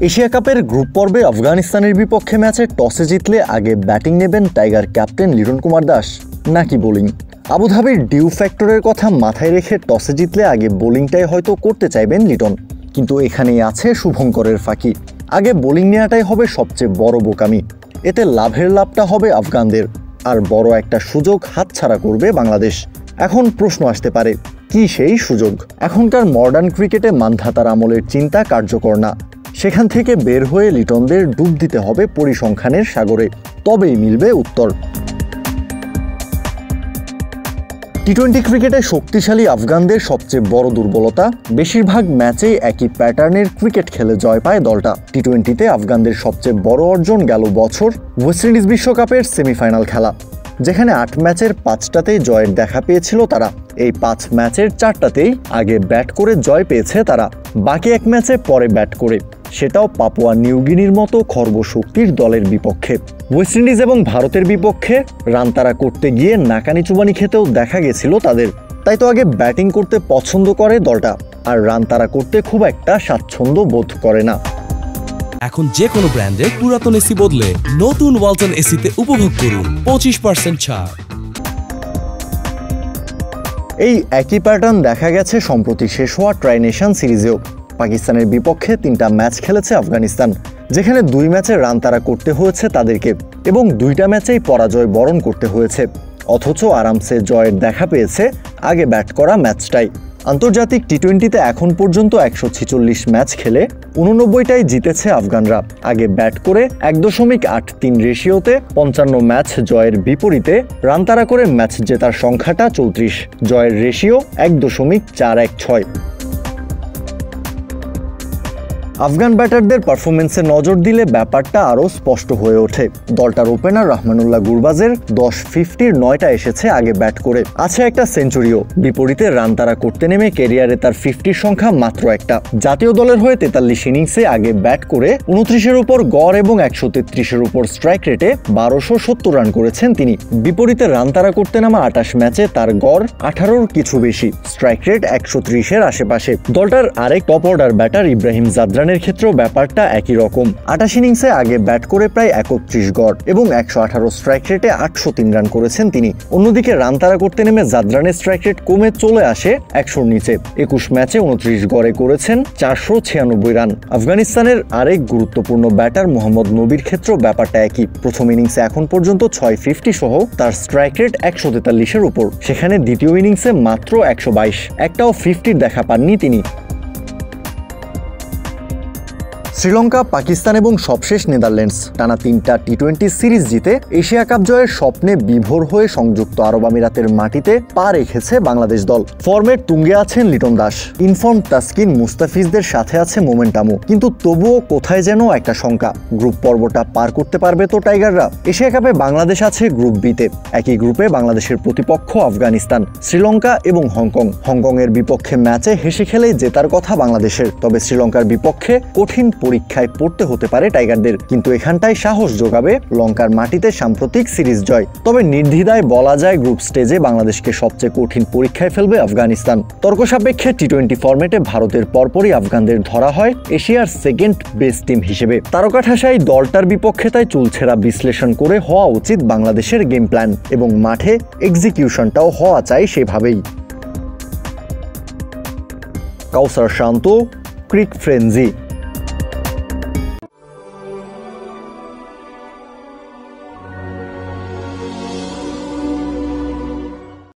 Asia কাপের group পর্বে আফগানিস্তানের বিপক্ষে ম্যাচে টসে জিতলে আগে ব্যাটিং নেবেন টাইগার ক্যাপ্টেন লিটন কুমার দাস নাকি বোলিং? আবুধাবির ডিউ ফ্যাক্টরের কথা মাথায় রেখে টসে জিতলে আগে বোলিংটাই হয়তো করতে চাইবেন লিটন, কিন্তু এখানেই আছে শুভঙ্করের ফাঁকি। আগে বোলিং নেওয়াটাই হবে সবচেয়ে বড় বোকামি। এতে লাভের লাভটা হবে আফগানদের, আর বড় একটা সুযোগ হাতছাড়া করবে বাংলাদেশ। এখন প্রশ্ন আসতে পারে, কি সেই সুযোগ? এখনকার মডার্ন ক্রিকেটে মান্ধাতার আমলের চিন্তা কার্যকর না। সেখান থেকে বের হয়ে লিটনদের ডুব দিতে হবে পরিসংখ্যানের সাগরে, তবেই মিলবে উত্তর। টি-20 ক্রিকেটে শক্তিশালী আফগানদের সবচেয়ে বড় দুর্বলতা, বেশিরভাগ ম্যাচেই একই প্যাটার্নের ক্রিকেট খেলে জয় পায় দলটা। টি-20তে আফগানদের সবচেয়ে বড় অর্জন গেল বছর ওয়েস্ট ইন্ডিজ বিশ্বকাপের সেমিফাইনাল খেলা, যেখানে 8 ম্যাচের 5টাতেই জয়ের দেখা পেয়েছিল তারা। এই 5 ম্যাচের 4টাতেই আগে ব্যাট করে জয় পেয়েছে তারা, বাকি 1 ম্যাচে পরে ব্যাট করে, সেটাও পাপুয়া নিউগিনির মতো খর্বশক্তির দলের বিপক্ষে। ওয়েস্ট ইন্ডিজ এবং ভারতের বিপক্ষে রান তাড়া করতে গিয়ে নাকানি চুবানি খেতেও দেখা গেছিল তাদের। তাই তো আগে ব্যাটিং করতে পছন্দ করে দলটা, আর রান তাড়া করতে খুব একটা স্বাচ্ছন্দ্য বোধ করে না। এখন যে কোনো ব্র্যান্ডের পুরাতন এসি বদলে নতুন ওয়ালটন এসিতে উপভোগ করুন 25% ছাড়। এই একই প্যাটার্ন দেখা গেছে সম্প্রতি শেষ হওয়া ট্রাই নেশন সিরিজেও। পাকিস্তানের বিপক্ষে 3টা ম্যাচ খেলেছে আফগানিস্তান, যেখানে 2 ম্যাচে রান তাড়া করতে হয়েছে তাদেরকে এবং 2টা ম্যাচেই পরাজয় বরণ করতে হয়েছে, অথচ আরামসে জয়ের দেখা পেয়েছে আগে ব্যাট করা ম্যাচটাই। আন্তর্জাতিক টি-20তে এখন পর্যন্ত 146 ম্যাচ খেলে 89টাই জিতেছে আফগানরা আগে ব্যাট করে 1.83 রেশিওতে। 55 ম্যাচ জয়ের বিপরীতে রান তাড়া করে ম্যাচ জেতার সংখ্যাটা 34, জয়ের রেশিও 1.416। আফগান ব্যাটারদের পারফরমেন্সে নজর দিলে ব্যাপারটা আরও স্পষ্ট হয়ে ওঠে। দলটার ওপেনার রহমানুল্লাহ গুরবাজের 10-50-র 9টা এসেছে আগে ব্যাট করে, আছে একটা সেঞ্চুরিও। বিপরীতে রান তাড়া করতে নেমে ক্যারিয়ারে তার 50-র সংখ্যা মাত্র একটা। জাতীয় দলের হয়ে 43 ইনিংসে আগে ব্যাট করে 29-এর উপর গড় এবং 133-এর উপর স্ট্রাইক রেটে 1270 রান করেছেন তিনি। বিপরীতে রান তাড়া করতে নামা 28 ম্যাচে তার গড় 18-র কিছু বেশি, স্ট্রাইক রেট 130-এর আশেপাশে। দলটার আরেক টপ অর্ডার ব্যাটার ইব্রাহিম জাদরানের ক্ষেত্রেও ব্যাপারটা একই রকম। 28 ইনিংসে আগে ব্যাট করে প্রায় 31 গড় এবং 118 স্ট্রাইক রেটে 803 রান করেছেন তিনি। অন্যদিকে রান তাড়া করতে নেমে জাদরানের স্ট্রাইক রেট কমে চলে আসে 100-র নিচে। 21 ম্যাচে 29 গড়ে করেছেন 496 রান। আফগানিস্তানের আরেক গুরুত্বপূর্ণ ব্যাটার মোহাম্মদ নবীর ক্ষেত্রেও ব্যাপারটা একই। প্রথম ইনিংসে এখন পর্যন্ত 650 সহ তার স্ট্রাইক রেট 143-এর উপর, সেখানে দ্বিতীয় ইনিংসে মাত্র 122, একটাও 50-র দেখা পাননি তিনি। শ্রীলঙ্কা, পাকিস্তান এবং সবশেষ নেদারল্যান্ডস টানা 3টা টি-20 সিরিজ জিতে এশিয়া কাপ জয়ের স্বপ্নে বিভোর হয়ে সংযুক্ত আরব আমিরাতের মাটিতে পা রেখেছে বাংলাদেশ দল। ফর্মের তুঙ্গে আছেন লিটন দাস, ইনফর্ম তাসকিন, মুস্তাফিজদের সাথে আছে মোমেন্টামও, কিন্তু তবুও কোথায় যেন একটা শঙ্কা, গ্রুপ পর্বটা পার করতে পারবে তো টাইগাররা? এশিয়া কাপে বাংলাদেশ আছে গ্রুপ বিতে। একই গ্রুপে বাংলাদেশের প্রতিপক্ষ আফগানিস্তান, শ্রীলঙ্কা এবং হংকং। হংকংয়ের বিপক্ষে ম্যাচে হেসে খেলেই জেতার কথা বাংলাদেশের, তবে শ্রীলঙ্কার বিপক্ষে কঠিন পরীক্ষায় পড়তে হতে পারে টাইগারদের, কিন্তু এখানটায় সাহস যোগাবে লঙ্কার মাটিতে সাম্প্রতিক সিরিজ জয়। তবে নির্দ্বিধায় বলা যায় গ্রুপ স্টেজে বাংলাদেশকে সবচেয়ে কঠিন পরীক্ষায় ফেলবে আফগানিস্তান। তর্ক সাপেক্ষে টি-20 ফরম্যাটে ভারতের পরপরই আফগানদের ধরা হয় এশিয়ার সেকেন্ড বেস্ট টিম হিসেবে। তারকা ঠাসাই দলটার বিপক্ষে তাই চুলছেরা বিশ্লেষণ করে হওয়া উচিত বাংলাদেশের গেম প্ল্যান, এবং মাঠে এক্সিকিউশনটাও হওয়া চাই সেভাবেই। কাউসার শান্ত, ক্রিক ফ্রেঞ্জি।